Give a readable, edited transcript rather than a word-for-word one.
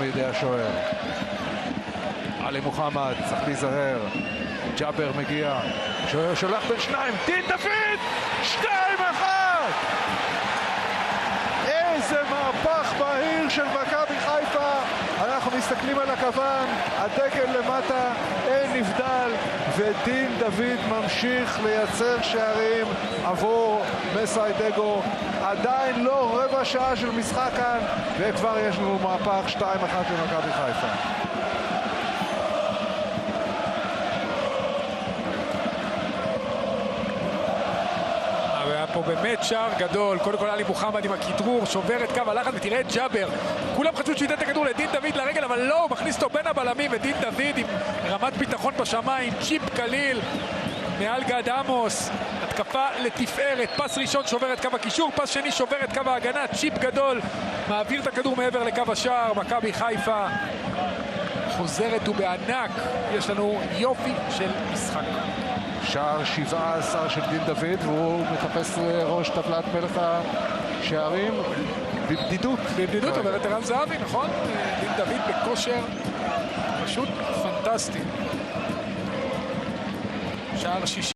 בידי השוער. עלי מוחמד צריך להיזהר. ג'אבר מגיע, שוער שולח בין שניים, דין דוד! 2-1! איזה מהפך בהיר של מכבי חיפה. אנחנו מסתכלים על הכוון, הדגל למטה, אין נבדל, ודין דוד ממשיך לייצר שערים עבור מסיידגו. עדיין לא רבע שעה של משחק כאן, וכבר יש לנו מהפך 2-1 של מכבי חיפה. פה באמת שער גדול. קודם כל עלי מוחמד עם הכדרור שובר את קו הלחץ, ותראה את ג'אבר, כולם חשבו שהוא ייתן את הכדור לדין דוד לרגל, אבל לא, הוא מכניס אותו בין הבלמים, ודין דוד עם רמת ביטחון בשמיים, צ'יפ קליל מעל גד עמוס, התקפה לתפארת, פס ראשון שובר את קו הקישור, פס שני שובר את קו ההגנה, צ'יפ גדול מעביר את הכדור מעבר לקו השער. מכבי חיפה חוזרת ובענק. יש לנו יופי של משחק. שער 17 של דין דוד, והוא מחפש ראש טבלת מלך השערים בבדידות. בבדידות, אומרת ערן זהבי, נכון? דין דוד בכושר פשוט פנטסטי. שער 6.